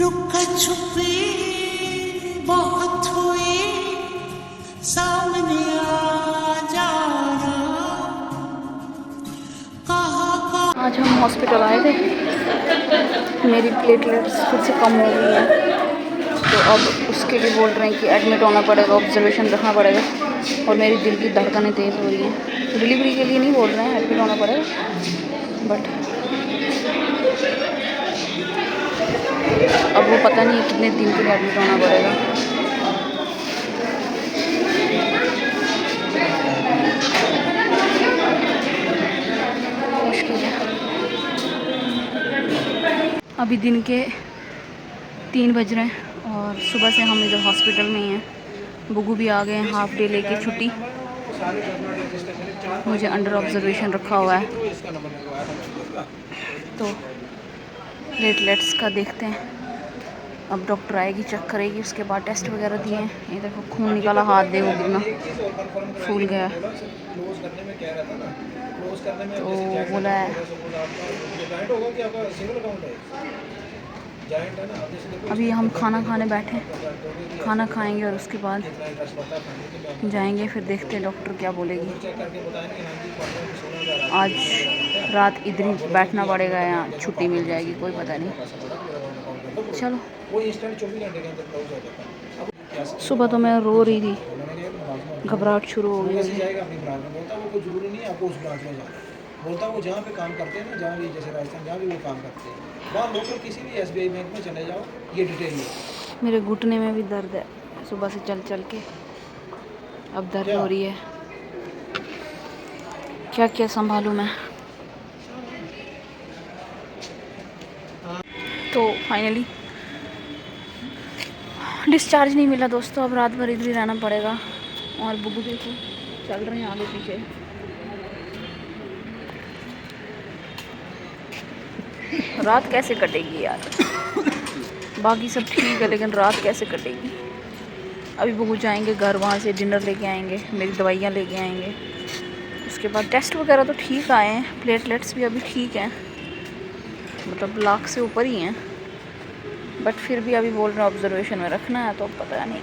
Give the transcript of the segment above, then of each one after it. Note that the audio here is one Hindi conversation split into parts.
लुका छुपी बहुत हुई, सामने आ जाना, आज हम हॉस्पिटल आए थे, मेरी प्लेटलेट्स फिर से कम हो गई हैं, तो अब उसके लिए बोल रहे हैं कि एडमिट होना पड़ेगा, ऑब्जर्वेशन रखना पड़ेगा। और मेरी दिल की धड़कनें तेज़ हो रही हैं। डिलीवरी के लिए नहीं बोल रहे हैं, एडमिट होना पड़ेगा, बट अब वो पता नहीं है कितने दिन के लिए एडमिट होना पड़ेगा। मुश्किल है। अभी दिन के 3 बज रहे हैं और सुबह से हम इधर हॉस्पिटल में ही हैं। बुगू भी आ गए हैं हाफ डे लेके छुट्टी। मुझे अंडर ऑब्जर्वेशन रखा हुआ है, तो प्लेटलेट्स का देखते हैं। अब डॉक्टर आएगी, चेक करेगी, उसके बाद टेस्ट वगैरह दिए हैं। ये देखो खून निकाला, हाथ देखो कितना फूल गया। तो बोला है अभी हम खाना खाने बैठे, खाना खाएंगे और उसके बाद जाएंगे, फिर देखते हैं डॉक्टर क्या बोलेगी। आज रात इधर ही बैठना पड़ेगा या छुट्टी मिल जाएगी, कोई पता नहीं। चलो, सुबह तो मैं रो रही थी, घबराहट शुरू हो गई। बोलता वो जहाँ पे काम करते हैं ना, जहाँ भी जैसे राजस्थान जहाँ भी वो काम करते हैं, वहाँ लोकल किसी भी SBI बैंक में चले जाओ, ये डिटेल है। मेरे घुटने में भी दर्द है सुबह से चल चल के, अब दर्द हो रही है। क्या क्या संभालूं मैं। तो फाइनली डिस्चार्ज नहीं मिला दोस्तों, अब रात भर इधर ही रहना पड़ेगा। और बुगू देखो चल रहे हैं आगे पीछे। रात कैसे कटेगी यार। बाकी सब ठीक है, लेकिन रात कैसे कटेगी। अभी बुगू जाएंगे घर, वहाँ से डिनर लेके आएंगे, मेरी दवाइयाँ लेके आएंगे। उसके बाद टेस्ट वगैरह तो ठीक आए हैं, प्लेटलेट्स भी अभी ठीक हैं, मतलब लाख से ऊपर ही हैं, बट फिर भी अभी बोल रहे हैं ऑब्जर्वेशन में रखना है, तो पता नहीं।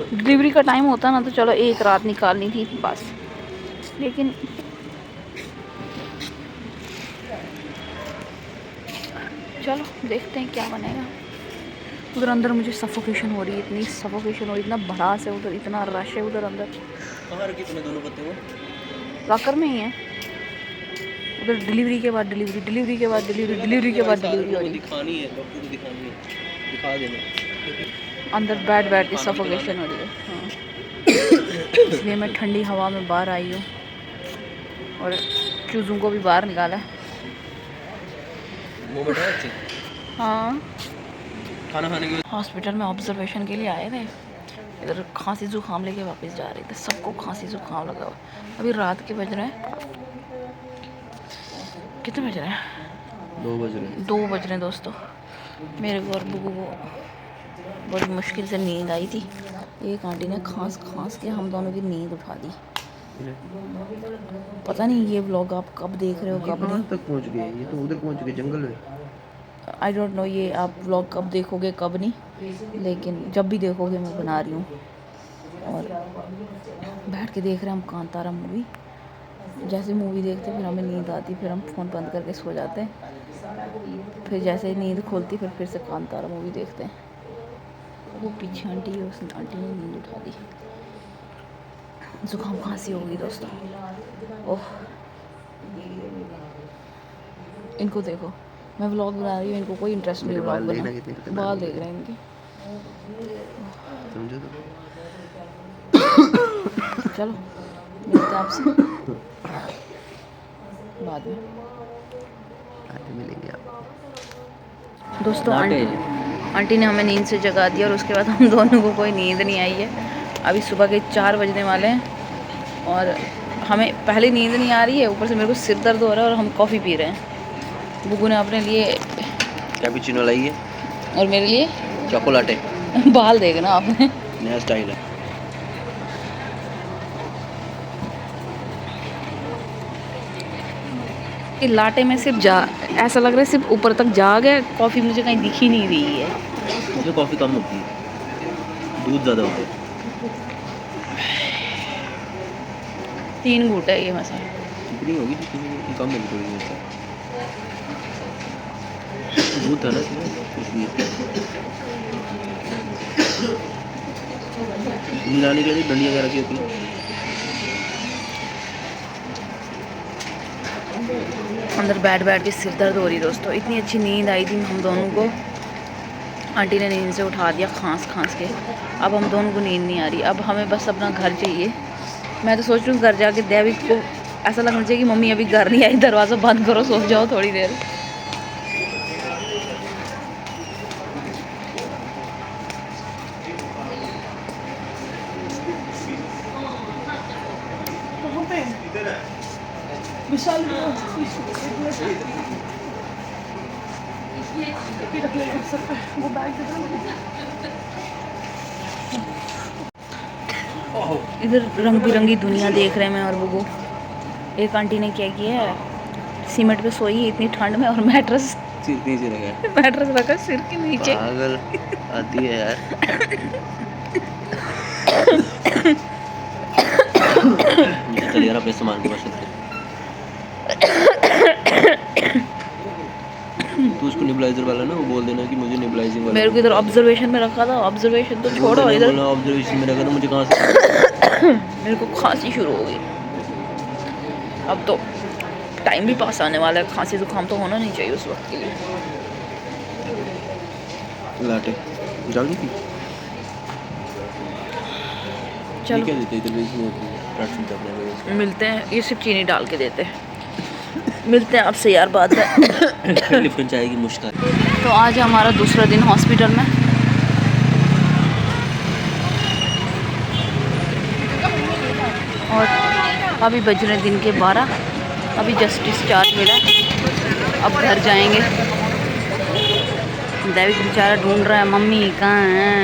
डिलीवरी का टाइम होता ना तो चलो एक रात निकालनी थी बस, लेकिन चलो देखते हैं क्या बनेगा। उधर अंदर मुझे सफोकेशन हो रही है, इतनी सफोकेशन हो रही है, इतना भड़ास है उधर, इतना रश है उधर अंदर। कहाँ रखी तुमने दोनों पत्ते? वो लॉकर में ही है। उधर डिलीवरी के बाद डिलीवरी, डिलीवरी के बाद डिलीवरी, डिलीवरी के बाद डिलीवरी हो रही है। दिखानी है डॉक्टर को, दिखानी है, दिखा देना। अंदर बैठ के सफोकेशन हो रही है। हाँ, इसलिए मैं ठंडी हवा में बाहर आई हूँ और चूज़ों को भी बाहर निकाला है। हाँ, खाना खाने के हॉस्पिटल में ऑब्जर्वेशन के लिए आए थे, इधर खांसी जुकाम लेके वापस जा रहे थे। सबको खांसी जुकाम लगा हुआ। अभी रात के बज रहे हैं, कितने बज रहे हैं? 2 बज रहे हैं। 2 बज रहे हैं दोस्तों। मेरे को और बुगू को बड़ी मुश्किल से नींद आई थी। एक आंटी ने खांस खांस के हम दोनों की नींद उठा दी। पता नहीं ये व्लॉग आप कब देख रहे हो, कब नहीं। तक पहुंच गए, ये तो उधर पहुंच गए जंगल में। आई डोंट नो ये आप व्लॉग कब देखोगे कब नहीं, लेकिन जब भी देखोगे मैं बना रही हूँ। और बैठ के देख रहे हैं हम कांतारा मूवी। जैसे मूवी देखते फिर हमें नींद आती, फिर हम फ़ोन बंद करके सो जाते हैं। फिर जैसे ही नींद खोलती फिर से कांतारा मूवी देखते हैं। वो पीछे आंटी है, उस आंटी ने नींद उठा दी। जुकाम खांसी हो गई दोस्तों। ओह, इनको देखो, मैं व्लॉग बना रही हूँ, इनको कोई इंटरेस्ट नहीं व्लॉग बना। बाल देख रहे हैं इनके, समझो तो। चलो मिलते हैं आपसे बाद में। मिलेंगे आप दोस्तों आंटी ने हमें नींद से जगा दिया और उसके बाद हम दोनों को कोई नींद नहीं आई है। अभी सुबह के 4 बजने वाले हैं और हमें पहले नींद नहीं आ रही है, ऊपर से मेरे को सिर दर्द हो रहा है और हम कॉफ़ी पी रहे हैं। बुगू ने अपने लिए कैपुचिनो लाई है और मेरे लिए चॉकलेट। बाल देखना आपने, नया स्टाइल है। कि लाटे में सिर्फ जा ऐसा लग रहा है सिर्फ ऊपर तक जा गया, कॉफ़ी मुझे कहीं दिख ही नहीं रही है। इसमें कॉफ़ी कम होती है, दूध ज़्यादा होता है। 3 घूंट है ये मसाला। कितनी होगी जितनी कम होगी थोड़ी देर से। दूध था ना इसमें इसलिए मिलाने के लिए डंडियाँ वगैरह रखी होती हैं। अंदर बैठ बैठ के सिर दर्द हो रही दोस्तों। इतनी अच्छी नींद आई थी हम दोनों को, आंटी ने नींद से उठा दिया खांस खांस के। अब हम दोनों को नींद नहीं आ रही, अब हमें बस अपना घर चाहिए। मैं तो सोच रही हूँ घर जाके दैविक को ऐसा लगना चाहिए कि मम्मी अभी घर नहीं आई, दरवाज़ा बंद करो, सो जाओ थोड़ी देर। इधर रंग बिरंगी दुनिया देख रहे हैं मैं और बुगू। एक आंटी ने क्या किया है, सीमेंट पे सोई है इतनी ठंड में और मैट्रेस सिर नीचे रखा है, मैट्रेस रखा सिर के नीचे। पागल आती है यार। चल यार अपने सामान के पास चलते। तू उसको नेबुलाइजर वाला ना वो बोल देना कि मुझे नेबुलाइजिंग वाला। मेरे को इधर ऑब्जर्वेशन में रखा था, ऑब्जर्वेशन तो छोड़ो, इधर ऑब्जर्वेशन में रखा था, मुझे कहाँ से मेरे को खांसी शुरू हो गई। अब तो टाइम भी पास आने वाला है, खांसी जुकाम तो होना नहीं चाहिए उस वक्त के लिए। लाटे जल्दी की चलो क्या देते इधर इसमें मिलते हैं, ये सिर्फ चीनी डाल के देते हैं। मिलते हैं आपसे यार बाद में। डिफरेंस आएगी मुश्किल। तो आज है हमारा दूसरा दिन हॉस्पिटल में। और अभी बज रहे दिन के 12, अभी जस्ट डिस्चार्ज मिला, अब घर जाएंगे। दैविक बेचारा ढूंढ रहा है मम्मी कहाँ हैं,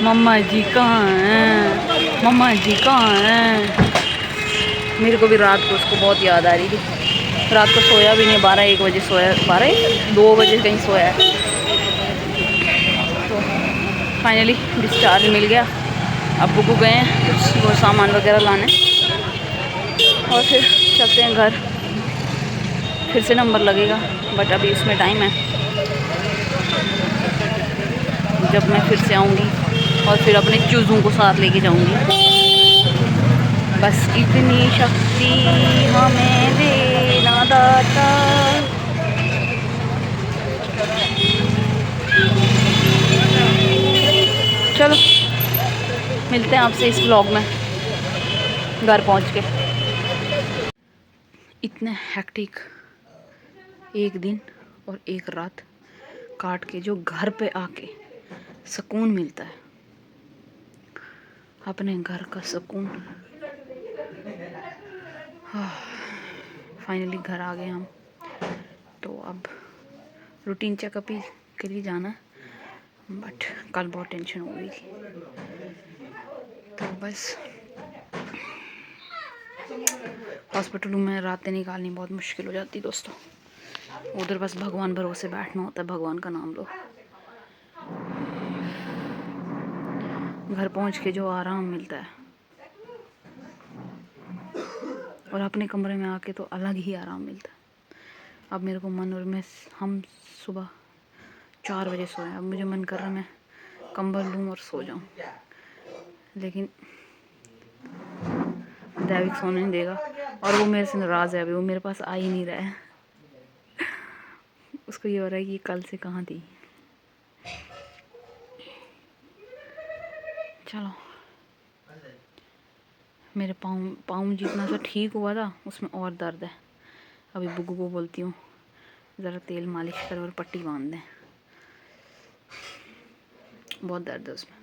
मम्मा जी कहाँ हैं, मम्मा जी कहाँ हैं। मेरे को भी रात को उसको बहुत याद आ रही थी, रात को सोया भी नहीं, 12-1 बजे सोया, 12-2 बजे कहीं सोया है। तो फाइनली डिस्चार्ज मिल गया। अब बुकू गए हैं कुछ वो सामान वगैरह लाने और फिर चलते हैं घर। फिर से नंबर लगेगा बट अभी उसमें टाइम है, जब मैं फिर से आऊँगी और फिर अपने चूज़ों को साथ लेके जाऊँगी। बस इतनी शक्ति हमें देना दाता। चलो मिलते हैं आपसे इस व्लॉग में घर पहुंच के। इतने हेक्टिक एक दिन और एक रात काट के जो घर पे आके सुकून मिलता है, अपने घर का सुकून। फाइनली घर आ गए हम। तो अब रूटीन चेकअप ही के लिए जाना है, बट कल बहुत टेंशन हो गई थी। तो बस हॉस्पिटल में रातें निकालनी बहुत मुश्किल हो जाती दोस्तों। उधर बस भगवान भरोसे बैठना होता है, भगवान का नाम लो। घर पहुंच के जो आराम मिलता है और अपने कमरे में आके तो अलग ही आराम मिलता है। अब मेरे को मन और मैं हम सुबह 4 बजे सोए, अब मुझे मन कर रहा है मैं कंबल लूँ और सो जाऊँ, लेकिन दैविक सोने नहीं देगा और वो मेरे से नाराज़ है। अभी वो मेरे पास आ ही नहीं रहा है। उसको ये हो रहा है कि कल से कहाँ थी। चलो मेरे पाँव जितना सा ठीक हुआ था उसमें और दर्द है। अभी बुग्गू को बोलती हूँ ज़रा तेल मालिश कर और पट्टी बांध दें, बहुत दर्द है उसमें।